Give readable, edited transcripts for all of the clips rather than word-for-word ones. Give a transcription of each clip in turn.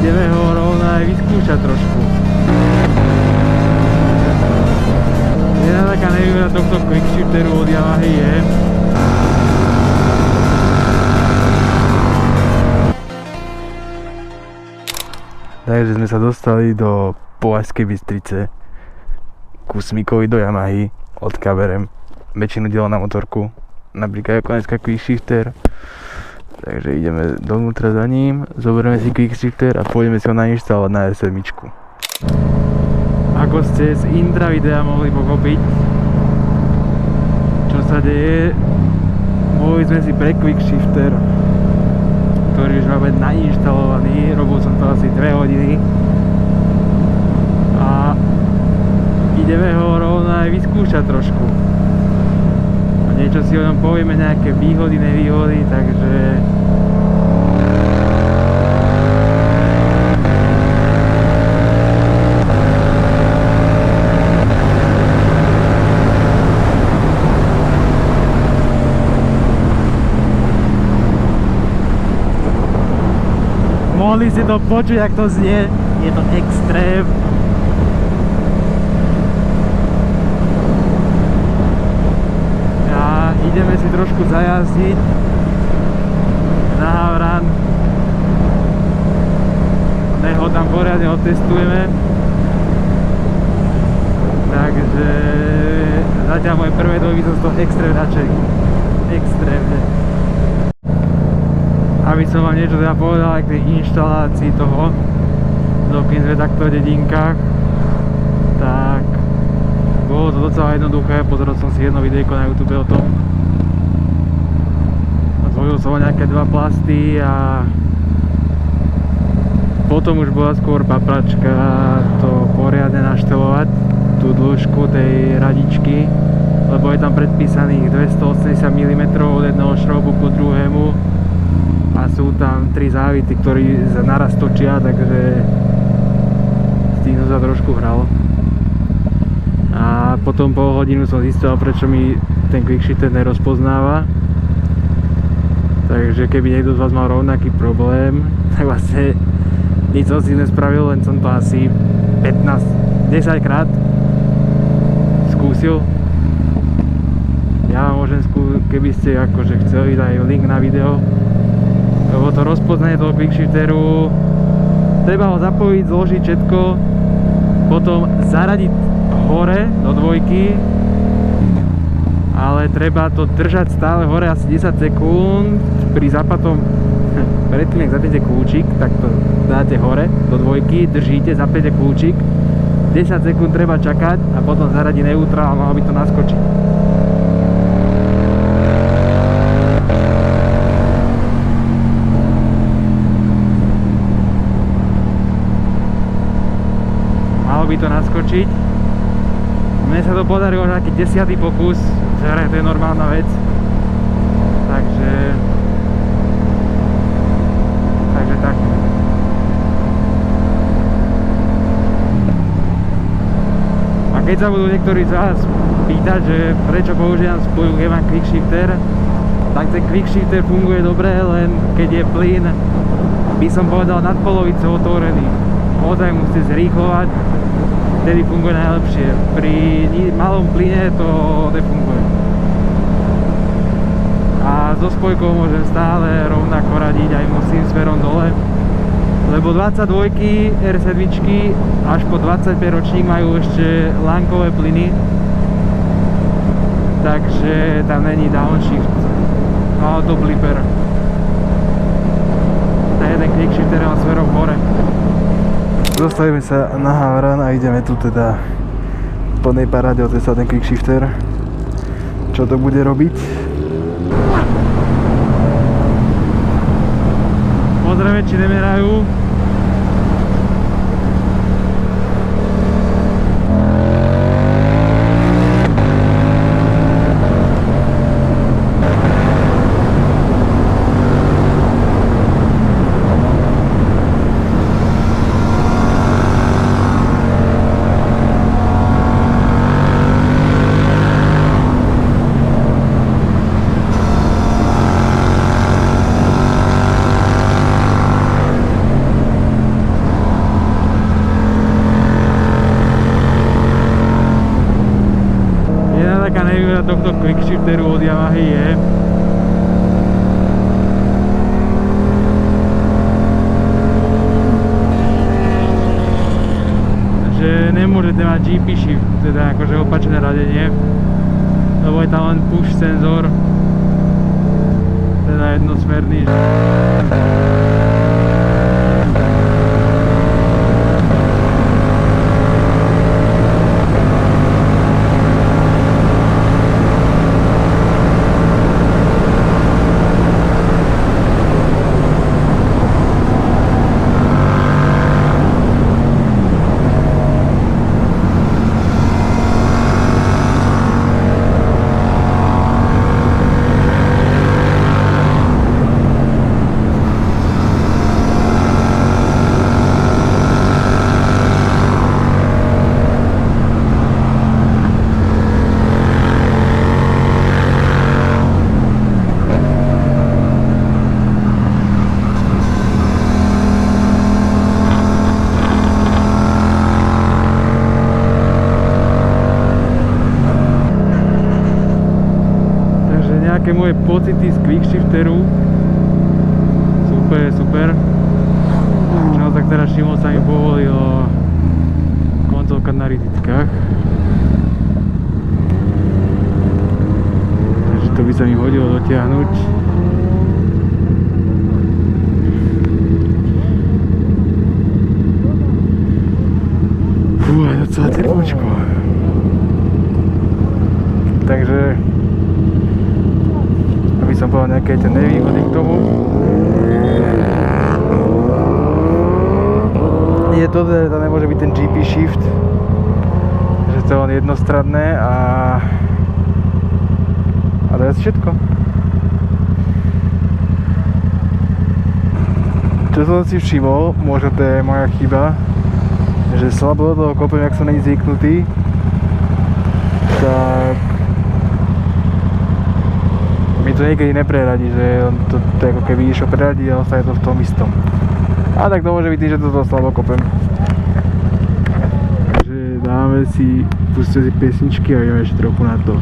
ideme ho rovno aj vyskúšať trošku. Jedna taká nevýhoda tohto quickshifteru od Yamahy je, takže sme sa dostali do Považskej Bystrice ku Smikovi do Yamahy, odkaberem väčšinu diela na motorku, napríklad ako dneska quickshifter. Takže ideme dovnútra za ním, zoberieme si quickshifter a pôjdeme si ho nainštalovať na R7. Ako ste z intra videa mohli pochopiť, čo sa deje, mohli sme si pre quickshifter, ktorý už máme nainštalovaný, robil som to asi 2 hodiny a ideme ho rovno aj vyskúšať trošku. A niečo si o ňom povieme, nejaké výhody, nevýhody, takže mohli ste to počuť, jak to znie, je to extrém. A ideme si trošku zajazdiť na Havran. Nech ho tam poriadne otestujeme. Takže zatiaľ moje prvé doby som z toho extrém nadšený. Extrémne. Aby som vám niečo teda povedal aj k tej inštalácii toho, dokým sme takto v dedinkách, tak bolo to docela jednoduché. Pozeral som si jedno videjko na YouTube o tom. Zvolil som nejaké 2 plasty a potom už bola skôr papračka to poriadne naštelovať, tú dĺžku tej radičky, lebo je tam predpísaných 280 mm od jedného šroubu ku druhému. A sú tam 3 závity, ktorí naraz točia, takže s tým som sa trošku hral. A potom pol hodinu som zistil, prečo mi ten quickshifter nerozpoznáva. Takže keby niekto z vás mal rovnaký problém, tak vlastne nič som si nespravil, len som to asi 10 krát skúsil. Ja vám môžem keby ste akože chceli, dať link na video. Lebo to rozpoznanie toho quickshifteru, treba ho zapojiť, zložiť všetko, potom zaradiť hore do dvojky, ale treba to držať stále hore asi 10 sekúnd, pri zápatom, predtým ak zapnete kľúčik, tak to dáte hore do dvojky, držíte, zapnete kľúčik, 10 sekúnd treba čakať a potom zaradiť neutrál a malo by to naskočiť. By to naskočiť. Mne sa to podarilo až taký 10. pokus, že to je normálna vec. Takže tak. A keď sa budú niektorí z vás pýtať, že prečo používam spoju Evan quickshifter, tak ten quickshifter funguje dobre, len keď je plyn, by som povedal, nad polovicou otvorený. Ozaj musíte zrýchlovať, vtedy funguje najlepšie. Pri malom plyne to nefunguje. A so spojkou môžem stále rovnako radiť, aj musím smerom dole. Lebo 22 R7 až po 25 ročník majú ešte lánkové plyny. Takže tam není downshift. Auto blipper. To je ten quickshifter smerom hore. Dostavíme sa na Havran a ideme tu teda v plnej paráde otestovať ten quickshifter. Čo to bude robiť? Pozrieme, či nemerajú. výhoda tohto quickshifteru od Yamahy je, že nemôžete mať GP shift, teda akože opačné radenie, lebo je tam len push senzor, teda jednosmerný. Nejaké moje pocity z quickshifteru sú úplne super. No tak teraz Šimon sa mi povolilo koncovka na rizitkách, takže to by sa mi hodilo dotiahnuť. Je docela teplúčko, takže som povedal nejaké tie nevýhody k tomu. Je to, že to nemôže byť ten GP shift, že to je len jednostranné a to je všetko. Čo som si všimol, možno to je moja chyba, že slabo do toho kopem, jak som není zvyknutý, tak mi to niekedy nepreradí, že to je ako keby išlo preradiť a ostane to v tom istom. A tak to môže byť tým, že to slabo kopem. Takže dáme si, pustíme si piesničky a ideme ešte trochu na to.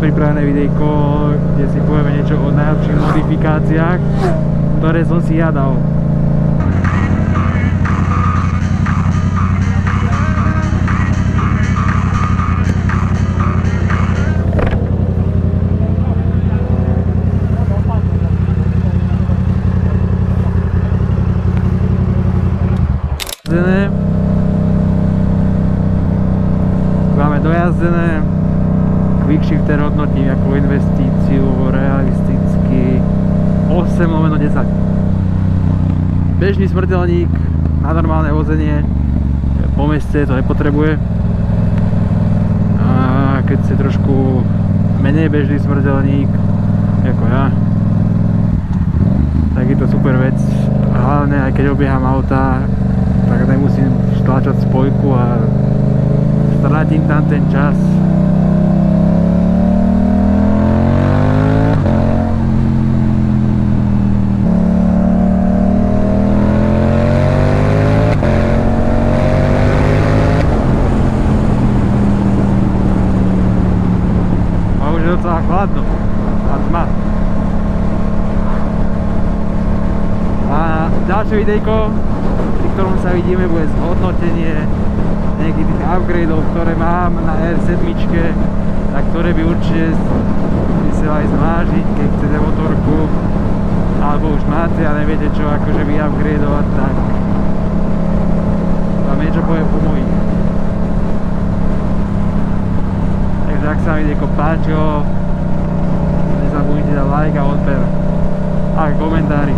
pripravené videjko, kde si povieme niečo o najlepších modifikáciách, ktoré som si ja dal. Máme dojazdené. Quickshifter hodnotím ako investíciu realisticky 8/10. Bežný smrteľník na normálne vozenie, po meste to nepotrebuje. A keď si trošku menej bežný smrteľník ako ja, tak je to super vec. A hlavne aj keď obieham auta, tak nemusím stlačať spojku a stratím tam ten čas. je docela chladno a tma. A ďalšie videjko, pri ktorom sa vidíme, bude zhodnotenie nejakých tých upgradeov, ktoré mám na R7, a ktoré by určite by sa aj zvážiť, keď chcete motorku, alebo už máte a neviete čo akože upgradeovať, tak vám niečo poviem po mojich. Takže ak sa vám videjko páčilo, nezabudnite dať like a odber a komentári.